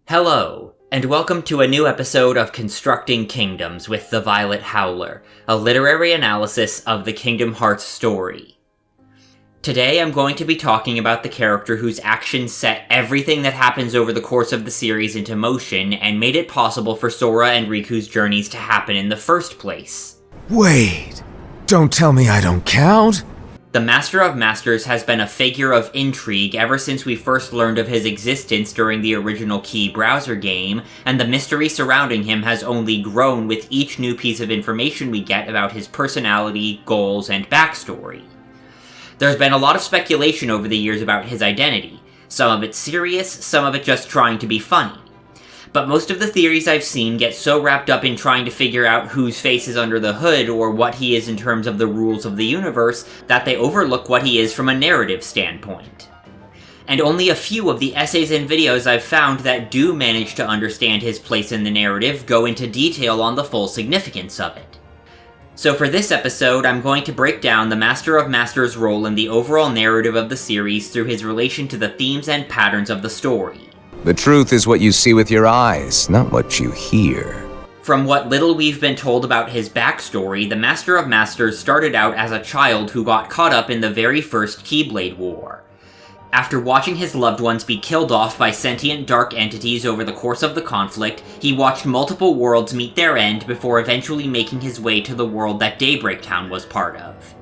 Hello, and welcome to a new episode of Constructing Kingdoms with the Violet Howler, a literary analysis of the Kingdom Hearts story. Today I'm going to be talking about the character whose actions set everything that happens over the course of the series into motion and made it possible for Sora and Riku's journeys to happen in the first place. Wait, don't tell me I don't count? The Master of Masters has been a figure of intrigue ever since we first learned of his existence during the original Key browser game, and the mystery surrounding him has only grown with each new piece of information we get about his personality, goals, and backstory. There's been a lot of speculation over the years about his identity, some of it serious, some of it just trying to be funny. But most of the theories I've seen get so wrapped up in trying to figure out whose face is under the hood or what he is in terms of the rules of the universe that they overlook what he is from a narrative standpoint. And only a few of the essays and videos I've found that do manage to understand his place in the narrative go into detail on the full significance of it. So for this episode, I'm going to break down the Master of Masters' role in the overall narrative of the series through his relation to the themes and patterns of the story. The truth is what you see with your eyes, not what you hear. From what little we've been told about his backstory, the Master of Masters started out as a child who got caught up in the very first Keyblade War. After watching his loved ones be killed off by sentient dark entities over the course of the conflict, he watched multiple worlds meet their end before eventually making his way to the world that Daybreak Town was part of.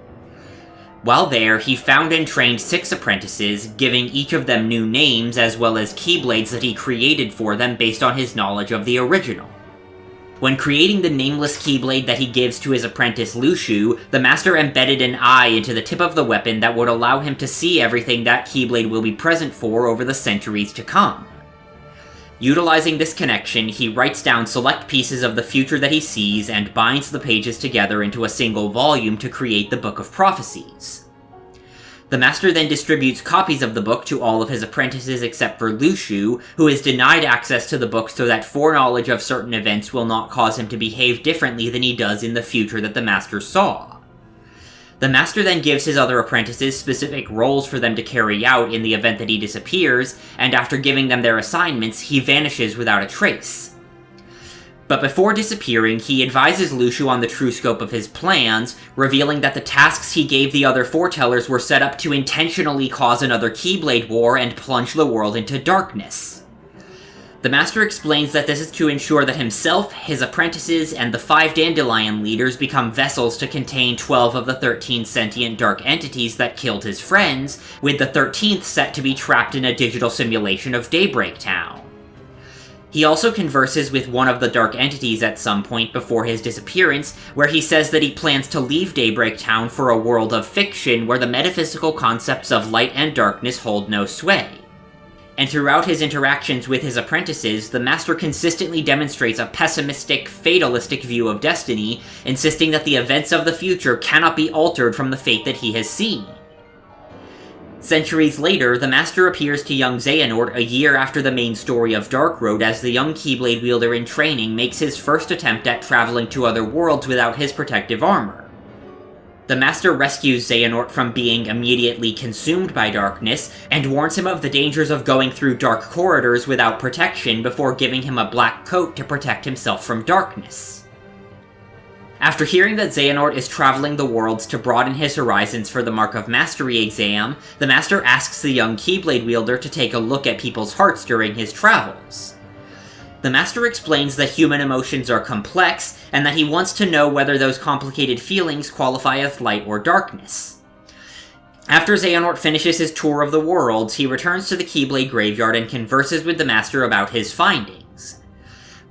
While there, he found and trained 6 apprentices, giving each of them new names as well as Keyblades that he created for them based on his knowledge of the original. When creating the nameless Keyblade that he gives to his apprentice Lushu, the Master embedded an eye into the tip of the weapon that would allow him to see everything that Keyblade will be present for over the centuries to come. Utilizing this connection, he writes down select pieces of the future that he sees and binds the pages together into a single volume to create the Book of Prophecies. The Master then distributes copies of the book to all of his apprentices except for Lushu, who is denied access to the book so that foreknowledge of certain events will not cause him to behave differently than he does in the future that the Master saw. The Master then gives his other apprentices specific roles for them to carry out in the event that he disappears, and after giving them their assignments, he vanishes without a trace. But before disappearing, he advises Lushu on the true scope of his plans, revealing that the tasks he gave the other foretellers were set up to intentionally cause another Keyblade War and plunge the world into darkness. The Master explains that this is to ensure that himself, his apprentices, and the 5 Dandelion leaders become vessels to contain 12 of the 13 sentient dark entities that killed his friends, with the 13th set to be trapped in a digital simulation of Daybreak Town. He also converses with one of the dark entities at some point before his disappearance, where he says that he plans to leave Daybreak Town for a world of fiction where the metaphysical concepts of light and darkness hold no sway. And throughout his interactions with his apprentices, the Master consistently demonstrates a pessimistic, fatalistic view of destiny, insisting that the events of the future cannot be altered from the fate that he has seen. Centuries later, the Master appears to young Xehanort a year after the main story of Dark Road as the young Keyblade wielder in training makes his first attempt at traveling to other worlds without his protective armor. The Master rescues Xehanort from being immediately consumed by darkness, and warns him of the dangers of going through dark corridors without protection before giving him a black coat to protect himself from darkness. After hearing that Xehanort is traveling the worlds to broaden his horizons for the Mark of Mastery exam, the Master asks the young Keyblade wielder to take a look at people's hearts during his travels. The Master explains that human emotions are complex, and that he wants to know whether those complicated feelings qualify as light or darkness. After Xehanort finishes his tour of the worlds, he returns to the Keyblade graveyard and converses with the Master about his findings.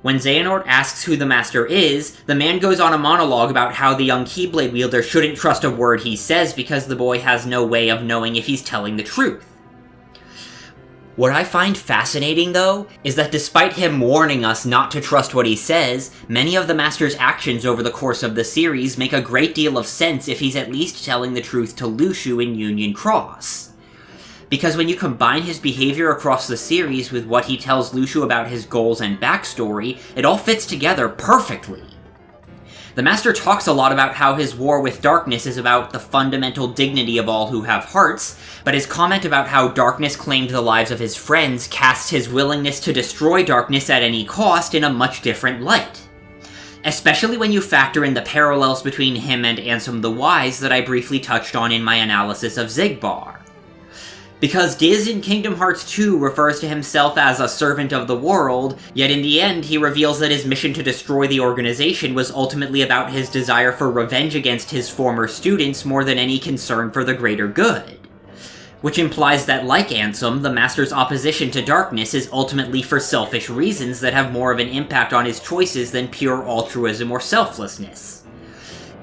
When Xehanort asks who the Master is, the man goes on a monologue about how the young Keyblade wielder shouldn't trust a word he says because the boy has no way of knowing if he's telling the truth. What I find fascinating, though, is that despite him warning us not to trust what he says, many of the Master's actions over the course of the series make a great deal of sense if he's at least telling the truth to Lushu in Union Cross. Because when you combine his behavior across the series with what he tells Lushu about his goals and backstory, it all fits together perfectly. The Master talks a lot about how his war with darkness is about the fundamental dignity of all who have hearts, but his comment about how darkness claimed the lives of his friends casts his willingness to destroy darkness at any cost in a much different light. Especially when you factor in the parallels between him and Ansem the Wise that I briefly touched on in my analysis of Xigbar. Because Diz in Kingdom Hearts 2 refers to himself as a servant of the world, yet in the end he reveals that his mission to destroy the organization was ultimately about his desire for revenge against his former students more than any concern for the greater good. Which implies that, like Ansem, the Master's opposition to darkness is ultimately for selfish reasons that have more of an impact on his choices than pure altruism or selflessness.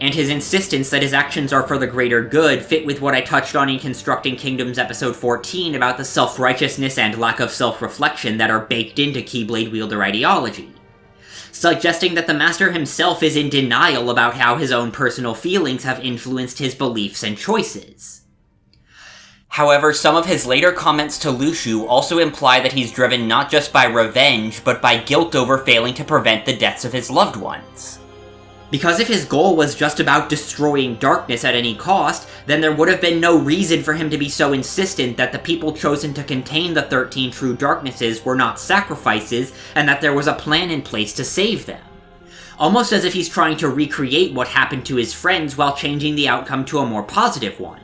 And his insistence that his actions are for the greater good fit with what I touched on in Constructing Kingdoms episode 14 about the self-righteousness and lack of self-reflection that are baked into Keyblade wielder ideology, suggesting that the Master himself is in denial about how his own personal feelings have influenced his beliefs and choices. However, some of his later comments to Lushu also imply that he's driven not just by revenge, but by guilt over failing to prevent the deaths of his loved ones. Because if his goal was just about destroying darkness at any cost, then there would have been no reason for him to be so insistent that the people chosen to contain the 13 true darknesses were not sacrifices, and that there was a plan in place to save them. Almost as if he's trying to recreate what happened to his friends while changing the outcome to a more positive one.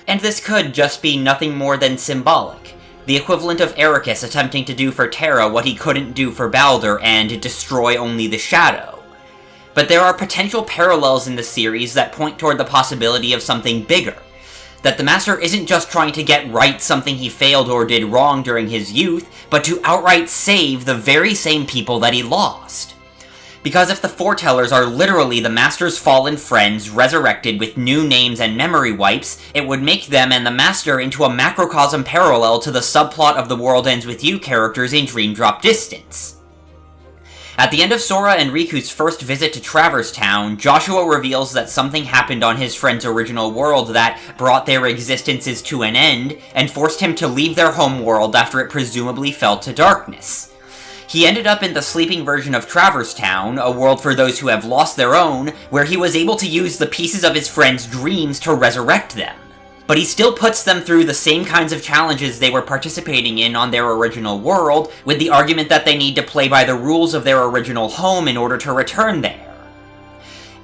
And this could just be nothing more than symbolic. The equivalent of Ericus attempting to do for Terra what he couldn't do for Baldur and destroy only the Shadow. But there are potential parallels in the series that point toward the possibility of something bigger. That the Master isn't just trying to get right something he failed or did wrong during his youth, but to outright save the very same people that he lost. Because if the Foretellers are literally the Master's fallen friends resurrected with new names and memory wipes, it would make them and the Master into a macrocosm parallel to the subplot of the World Ends With You characters in Dream Drop Distance. At the end of Sora and Riku's first visit to Traverse Town, Joshua reveals that something happened on his friend's original world that brought their existences to an end, and forced him to leave their home world after it presumably fell to darkness. He ended up in the sleeping version of Traverse Town, a world for those who have lost their own, where he was able to use the pieces of his friend's dreams to resurrect them. But he still puts them through the same kinds of challenges they were participating in on their original world, with the argument that they need to play by the rules of their original home in order to return there.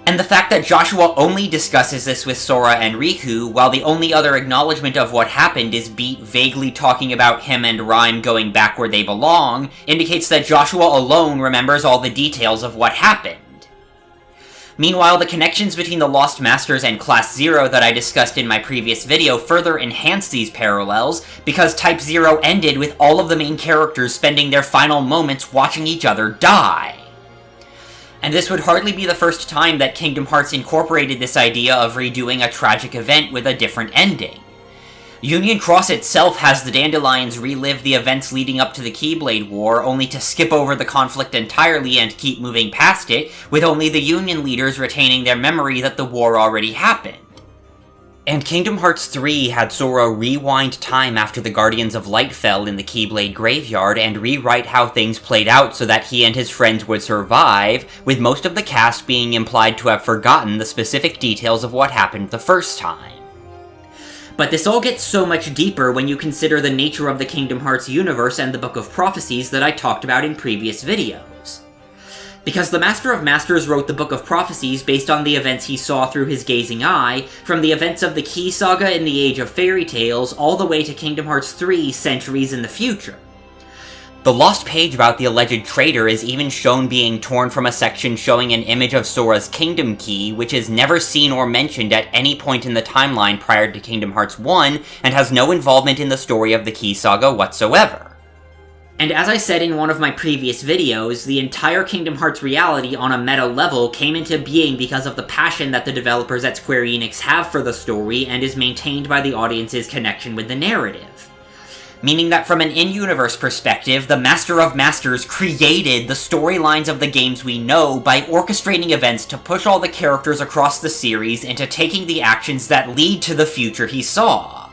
And the fact that Joshua only discusses this with Sora and Riku, while the only other acknowledgement of what happened is Beat vaguely talking about him and Rhyme going back where they belong, indicates that Joshua alone remembers all the details of what happened. Meanwhile, the connections between the Lost Masters and Class Zero that I discussed in my previous video further enhance these parallels, because Type 0 ended with all of the main characters spending their final moments watching each other die. And this would hardly be the first time that Kingdom Hearts incorporated this idea of redoing a tragic event with a different ending. Union Cross itself has the Dandelions relive the events leading up to the Keyblade War, only to skip over the conflict entirely and keep moving past it, with only the Union leaders retaining their memory that the war already happened. And Kingdom Hearts 3 had Sora rewind time after the Guardians of Light fell in the Keyblade Graveyard and rewrite how things played out so that he and his friends would survive, with most of the cast being implied to have forgotten the specific details of what happened the first time. But this all gets so much deeper when you consider the nature of the Kingdom Hearts universe and the Book of Prophecies that I talked about in previous videos. Because the Master of Masters wrote the Book of Prophecies based on the events he saw through his gazing eye, from the events of the Key Saga in the Age of Fairy Tales all the way to Kingdom Hearts 3 centuries in the future. The lost page about the alleged traitor is even shown being torn from a section showing an image of Sora's Kingdom Key, which is never seen or mentioned at any point in the timeline prior to Kingdom Hearts 1, and has no involvement in the story of the Key Saga whatsoever. And as I said in one of my previous videos, the entire Kingdom Hearts reality on a meta level came into being because of the passion that the developers at Square Enix have for the story and is maintained by the audience's connection with the narrative. Meaning that from an in-universe perspective, the Master of Masters created the storylines of the games we know by orchestrating events to push all the characters across the series into taking the actions that lead to the future he saw.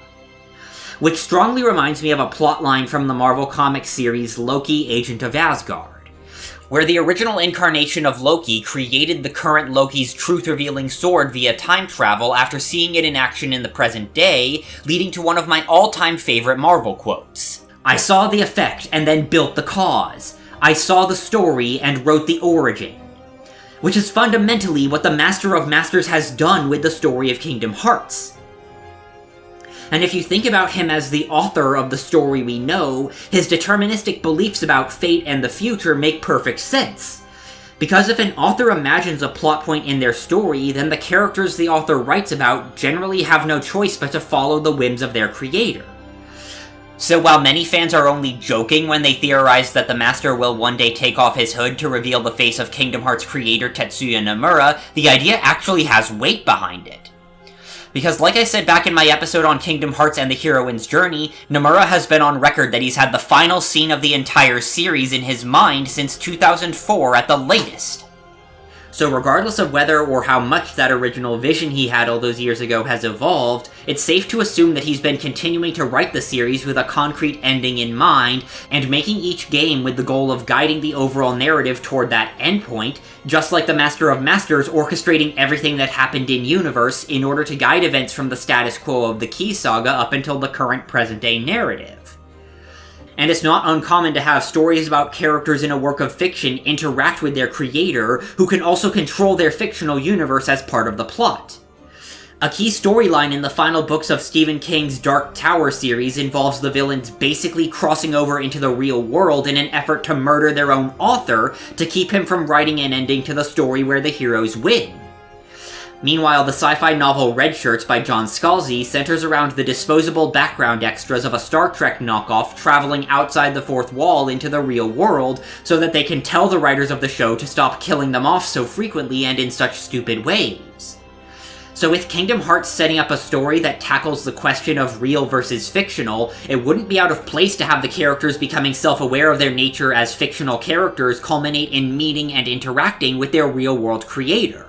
Which strongly reminds me of a plotline from the Marvel Comics series Loki, Agent of Asgard, where the original incarnation of Loki created the current Loki's truth-revealing sword via time travel after seeing it in action in the present day, leading to one of my all-time favorite Marvel quotes. "I saw the effect and then built the cause. I saw the story and wrote the origin." Which is fundamentally what the Master of Masters has done with the story of Kingdom Hearts. And if you think about him as the author of the story we know, his deterministic beliefs about fate and the future make perfect sense. Because if an author imagines a plot point in their story, then the characters the author writes about generally have no choice but to follow the whims of their creator. So while many fans are only joking when they theorize that the Master will one day take off his hood to reveal the face of Kingdom Hearts creator Tetsuya Nomura, the idea actually has weight behind it. Because like I said back in my episode on Kingdom Hearts and the Heroine's Journey, Nomura has been on record that he's had the final scene of the entire series in his mind since 2004 at the latest. So regardless of whether or how much that original vision he had all those years ago has evolved, it's safe to assume that he's been continuing to write the series with a concrete ending in mind, and making each game with the goal of guiding the overall narrative toward that endpoint, just like the Master of Masters orchestrating everything that happened in-universe in order to guide events from the status quo of the Key Saga up until the current present-day narrative. And it's not uncommon to have stories about characters in a work of fiction interact with their creator, who can also control their fictional universe as part of the plot. A key storyline in the final books of Stephen King's Dark Tower series involves the villains basically crossing over into the real world in an effort to murder their own author to keep him from writing an ending to the story where the heroes win. Meanwhile, the sci-fi novel Red Shirts by John Scalzi centers around the disposable background extras of a Star Trek knockoff traveling outside the fourth wall into the real world so that they can tell the writers of the show to stop killing them off so frequently and in such stupid ways. So with Kingdom Hearts setting up a story that tackles the question of real versus fictional, it wouldn't be out of place to have the characters becoming self-aware of their nature as fictional characters culminate in meeting and interacting with their real-world creator.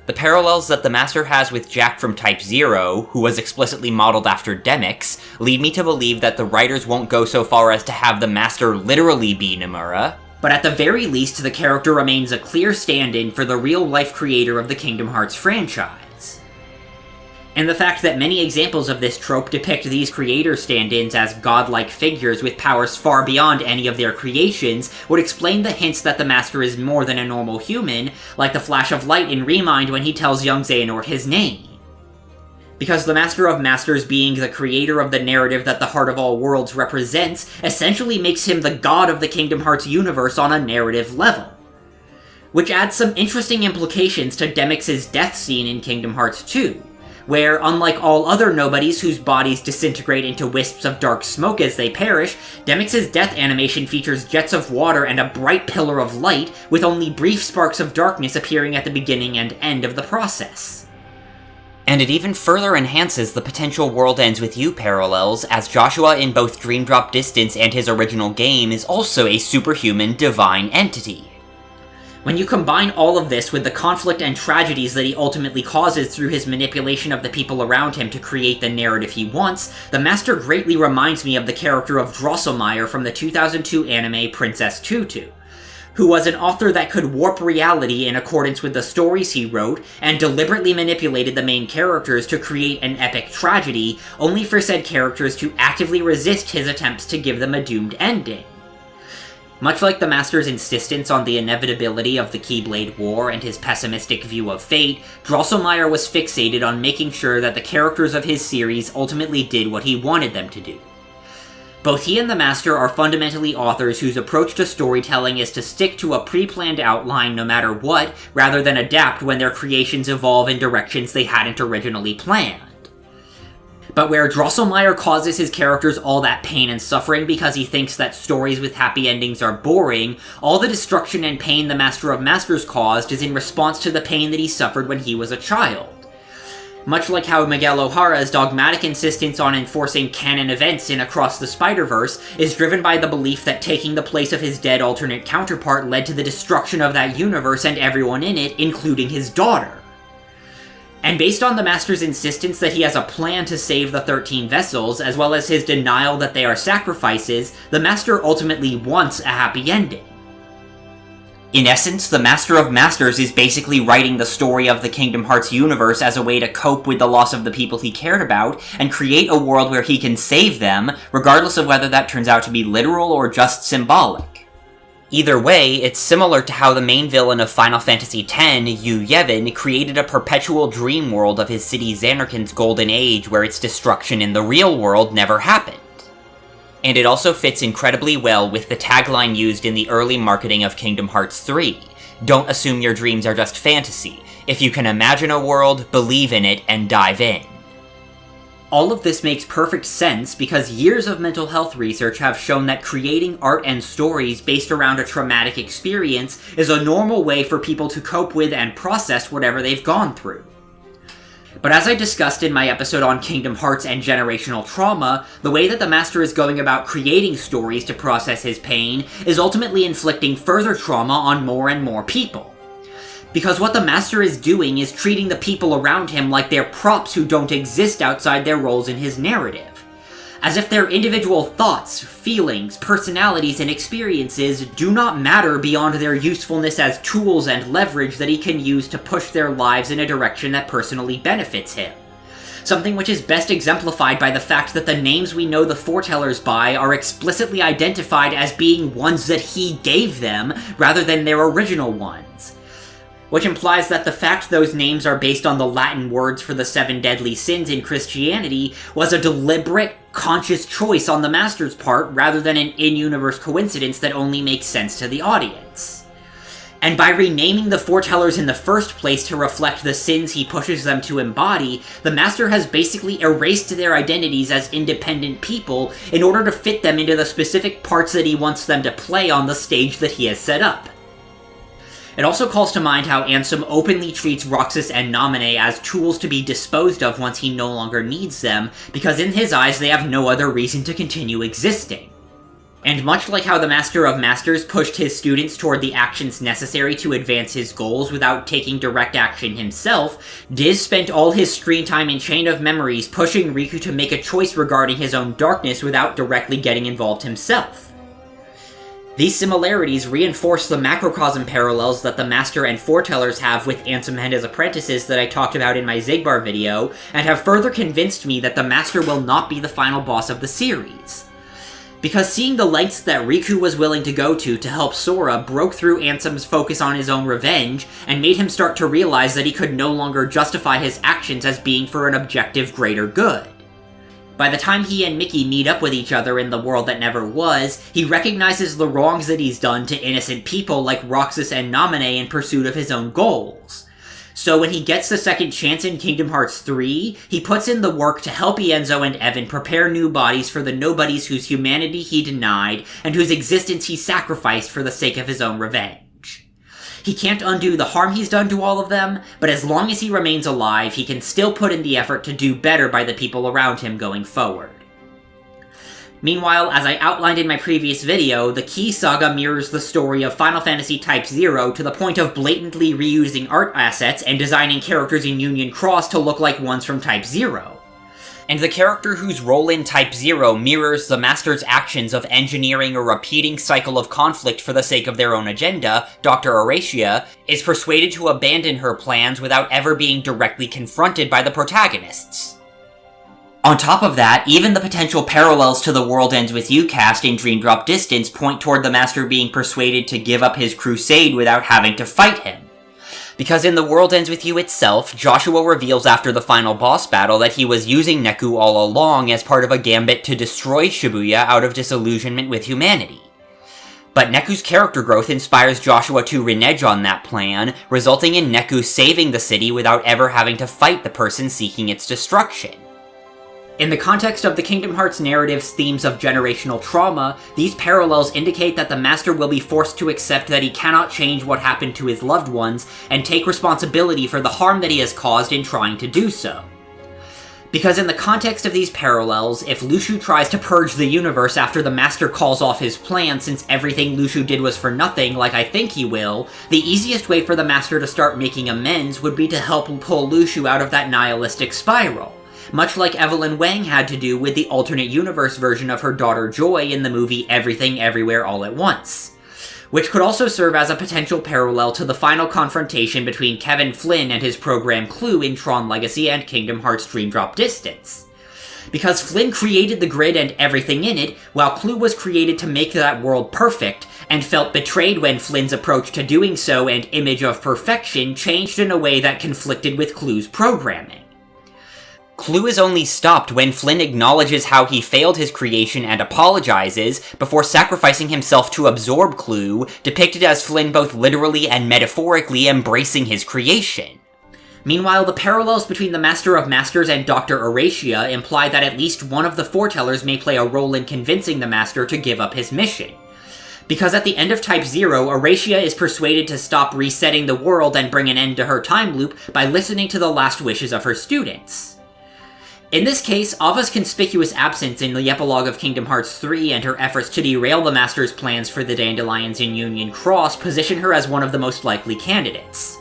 The parallels that the Master has with Jack from Type 0, who was explicitly modeled after Demyx, lead me to believe that the writers won't go so far as to have the Master literally be Nomura, but at the very least the character remains a clear stand-in for the real-life creator of the Kingdom Hearts franchise. And the fact that many examples of this trope depict these creator stand-ins as godlike figures with powers far beyond any of their creations would explain the hints that the Master is more than a normal human, like the flash of light in Remind when he tells young Xehanort his name. Because the Master of Masters being the creator of the narrative that the Heart of All Worlds represents essentially makes him the god of the Kingdom Hearts universe on a narrative level. Which adds some interesting implications to Demyx's death scene in Kingdom Hearts 2. Where, unlike all other nobodies whose bodies disintegrate into wisps of dark smoke as they perish, Demyx's death animation features jets of water and a bright pillar of light, with only brief sparks of darkness appearing at the beginning and end of the process. And it even further enhances the potential World Ends With You parallels, as Joshua in both Dream Drop Distance and his original game is also a superhuman divine entity. When you combine all of this with the conflict and tragedies that he ultimately causes through his manipulation of the people around him to create the narrative he wants, the Master greatly reminds me of the character of Drosselmeyer from the 2002 anime Princess Tutu, who was an author that could warp reality in accordance with the stories he wrote, and deliberately manipulated the main characters to create an epic tragedy, only for said characters to actively resist his attempts to give them a doomed ending. Much like the Master's insistence on the inevitability of the Keyblade War and his pessimistic view of fate, Drosselmeyer was fixated on making sure that the characters of his series ultimately did what he wanted them to do. Both he and the Master are fundamentally authors whose approach to storytelling is to stick to a pre-planned outline no matter what, rather than adapt when their creations evolve in directions they hadn't originally planned. But where Drosselmeyer causes his characters all that pain and suffering because he thinks that stories with happy endings are boring, all the destruction and pain the Master of Masters caused is in response to the pain that he suffered when he was a child. Much like how Miguel O'Hara's dogmatic insistence on enforcing canon events in Across the Spider-Verse is driven by the belief that taking the place of his dead alternate counterpart led to the destruction of that universe and everyone in it, including his daughter. And based on the Master's insistence that he has a plan to save the 13 vessels, as well as his denial that they are sacrifices, the Master ultimately wants a happy ending. In essence, the Master of Masters is basically writing the story of the Kingdom Hearts universe as a way to cope with the loss of the people he cared about, and create a world where he can save them, regardless of whether that turns out to be literal or just symbolic. Either way, it's similar to how the main villain of Final Fantasy X, Yu Yevon, created a perpetual dream world of his city Zanarkand's golden age where its destruction in the real world never happened. And it also fits incredibly well with the tagline used in the early marketing of Kingdom Hearts 3. Don't assume your dreams are just fantasy. If you can imagine a world, believe in it, and dive in. All of this makes perfect sense because years of mental health research have shown that creating art and stories based around a traumatic experience is a normal way for people to cope with and process whatever they've gone through. But as I discussed in my episode on Kingdom Hearts and generational trauma, the way that the Master is going about creating stories to process his pain is ultimately inflicting further trauma on more and more people. Because what the Master is doing is treating the people around him like they're props who don't exist outside their roles in his narrative. As if their individual thoughts, feelings, personalities, and experiences do not matter beyond their usefulness as tools and leverage that he can use to push their lives in a direction that personally benefits him. Something which is best exemplified by the fact that the names we know the foretellers by are explicitly identified as being ones that he gave them, rather than their original ones. Which implies that the fact those names are based on the Latin words for the 7 deadly sins in Christianity was a deliberate, conscious choice on the Master's part, rather than an in-universe coincidence that only makes sense to the audience. And by renaming the foretellers in the first place to reflect the sins he pushes them to embody, the Master has basically erased their identities as independent people in order to fit them into the specific parts that he wants them to play on the stage that he has set up. It also calls to mind how Ansem openly treats Roxas and Naminé as tools to be disposed of once he no longer needs them, because in his eyes they have no other reason to continue existing. And much like how the Master of Masters pushed his students toward the actions necessary to advance his goals without taking direct action himself, Diz spent all his screen time in Chain of Memories pushing Riku to make a choice regarding his own darkness without directly getting involved himself. These similarities reinforce the macrocosm parallels that the Master and Foretellers have with Ansem and his apprentices that I talked about in my Xigbar video, and have further convinced me that the Master will not be the final boss of the series. Because seeing the lengths that Riku was willing to go to help Sora broke through Ansem's focus on his own revenge, and made him start to realize that he could no longer justify his actions as being for an objective greater good. By the time he and Mickey meet up with each other in the world that never was, he recognizes the wrongs that he's done to innocent people like Roxas and Naminé in pursuit of his own goals. So when he gets the second chance in Kingdom Hearts 3, he puts in the work to help Ienzo and Evan prepare new bodies for the nobodies whose humanity he denied, and whose existence he sacrificed for the sake of his own revenge. He can't undo the harm he's done to all of them, but as long as he remains alive, he can still put in the effort to do better by the people around him going forward. Meanwhile, as I outlined in my previous video, the Key Saga mirrors the story of Final Fantasy Type 0 to the point of blatantly reusing art assets and designing characters in Union Cross to look like ones from Type 0. And the character whose role in Type 0 mirrors the Master's actions of engineering a repeating cycle of conflict for the sake of their own agenda, Dr. Aracia, is persuaded to abandon her plans without ever being directly confronted by the protagonists. On top of that, even the potential parallels to the World Ends With You cast in Dream Drop Distance point toward the Master being persuaded to give up his crusade without having to fight him. Because in The World Ends With You itself, Joshua reveals after the final boss battle that he was using Neku all along as part of a gambit to destroy Shibuya out of disillusionment with humanity. But Neku's character growth inspires Joshua to renege on that plan, resulting in Neku saving the city without ever having to fight the person seeking its destruction. In the context of the Kingdom Hearts narrative's themes of generational trauma, these parallels indicate that the Master will be forced to accept that he cannot change what happened to his loved ones, and take responsibility for the harm that he has caused in trying to do so. Because in the context of these parallels, if Luxu tries to purge the universe after the Master calls off his plan since everything Luxu did was for nothing, like I think he will, the easiest way for the Master to start making amends would be to help pull Luxu out of that nihilistic spiral. Much like Evelyn Wang had to do with the alternate universe version of her daughter Joy in the movie Everything Everywhere All at Once. which could also serve as a potential parallel to the final confrontation between Kevin Flynn and his program Clue in Tron Legacy and Kingdom Hearts Dream Drop Distance. Because Flynn created the grid and everything in it, while Clue was created to make that world perfect, and felt betrayed when Flynn's approach to doing so and image of perfection changed in a way that conflicted with Clue's programming. Clue is only stopped when Flynn acknowledges how he failed his creation and apologizes, before sacrificing himself to absorb Clue, depicted as Flynn both literally and metaphorically embracing his creation. Meanwhile, the parallels between the Master of Masters and Dr. Aracia imply that at least one of the foretellers may play a role in convincing the Master to give up his mission. Because at the end of Type 0, Aracia is persuaded to stop resetting the world and bring an end to her time loop by listening to the last wishes of her students. In this case, Ava's conspicuous absence in the epilogue of Kingdom Hearts 3 and her efforts to derail the Master's plans for the Dandelions in Union Cross position her as one of the most likely candidates.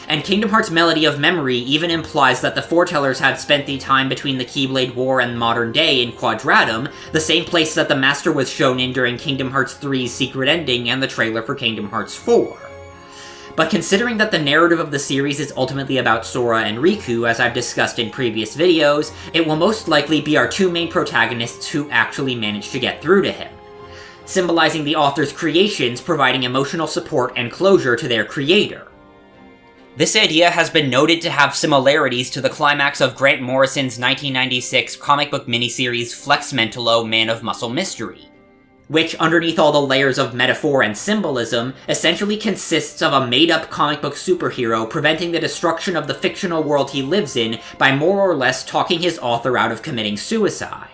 And Kingdom Hearts Melody of Memory even implies that the foretellers had spent the time between the Keyblade War and modern day in Quadratum, the same place that the Master was shown in during Kingdom Hearts 3's secret ending and the trailer for Kingdom Hearts 4. But considering that the narrative of the series is ultimately about Sora and Riku, as I've discussed in previous videos, it will most likely be our two main protagonists who actually manage to get through to him, symbolizing the author's creations providing emotional support and closure to their creator. This idea has been noted to have similarities to the climax of Grant Morrison's 1996 comic book miniseries Flex Mentalo Man of Muscle Mystery, which, underneath all the layers of metaphor and symbolism, essentially consists of a made-up comic book superhero preventing the destruction of the fictional world he lives in by more or less talking his author out of committing suicide.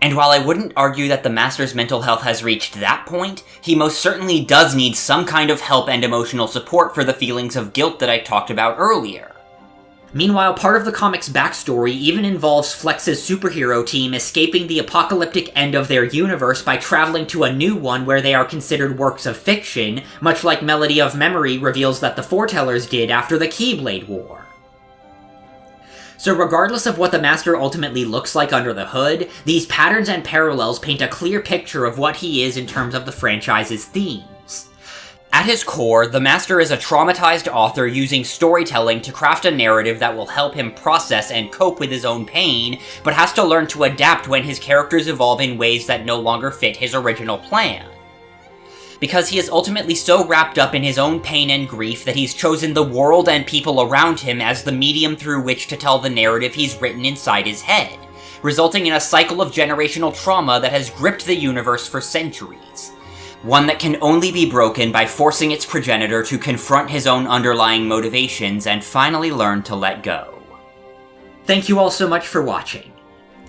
And while I wouldn't argue that the Master's mental health has reached that point, he most certainly does need some kind of help and emotional support for the feelings of guilt that I talked about earlier. Meanwhile, part of the comic's backstory even involves Flex's superhero team escaping the apocalyptic end of their universe by traveling to a new one where they are considered works of fiction, much like Melody of Memory reveals that the foretellers did after the Keyblade War. So regardless of what the Master ultimately looks like under the hood, these patterns and parallels paint a clear picture of what he is in terms of the franchise's themes. At his core, the Master is a traumatized author using storytelling to craft a narrative that will help him process and cope with his own pain, but has to learn to adapt when his characters evolve in ways that no longer fit his original plan. Because he is ultimately so wrapped up in his own pain and grief that he's chosen the world and people around him as the medium through which to tell the narrative he's written inside his head, resulting in a cycle of generational trauma that has gripped the universe for centuries. One that can only be broken by forcing its progenitor to confront his own underlying motivations and finally learn to let go. Thank you all so much for watching.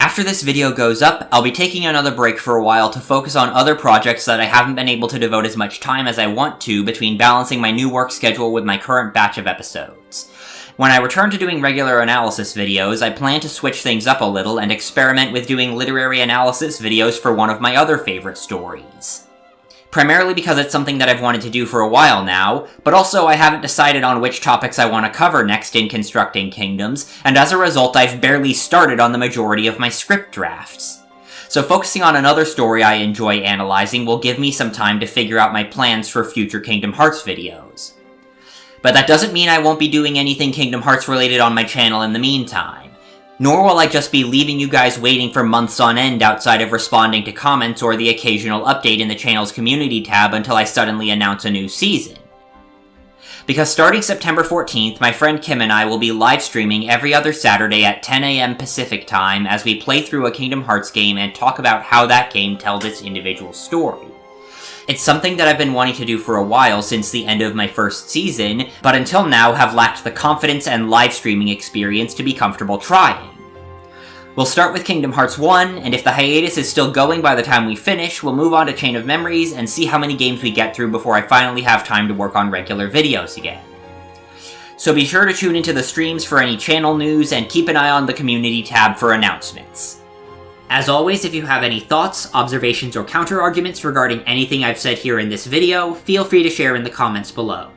After this video goes up, I'll be taking another break for a while to focus on other projects that I haven't been able to devote as much time as I want to between balancing my new work schedule with my current batch of episodes. When I return to doing regular analysis videos, I plan to switch things up a little and experiment with doing literary analysis videos for one of my other favorite stories. Primarily because it's something that I've wanted to do for a while now, but also I haven't decided on which topics I want to cover next in Constructing Kingdoms, and as a result I've barely started on the majority of my script drafts. So focusing on another story I enjoy analyzing will give me some time to figure out my plans for future Kingdom Hearts videos. But that doesn't mean I won't be doing anything Kingdom Hearts related on my channel in the meantime. Nor will I just be leaving you guys waiting for months on end outside of responding to comments or the occasional update in the channel's community tab until I suddenly announce a new season. Because starting September 14th, my friend Kim and I will be live streaming every other Saturday at 10 AM Pacific time as we play through a Kingdom Hearts game and talk about how that game tells its individual story. It's something that I've been wanting to do for a while since the end of my first season, but until now have lacked the confidence and live streaming experience to be comfortable trying. We'll start with Kingdom Hearts 1, and if the hiatus is still going by the time we finish, we'll move on to Chain of Memories and see how many games we get through before I finally have time to work on regular videos again. So be sure to tune into the streams for any channel news and keep an eye on the community tab for announcements. As always, if you have any thoughts, observations, or counter-arguments regarding anything I've said here in this video, feel free to share in the comments below.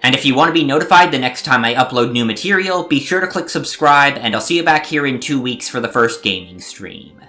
And if you want to be notified the next time I upload new material, be sure to click subscribe, and I'll see you back here in 2 weeks for the first gaming stream.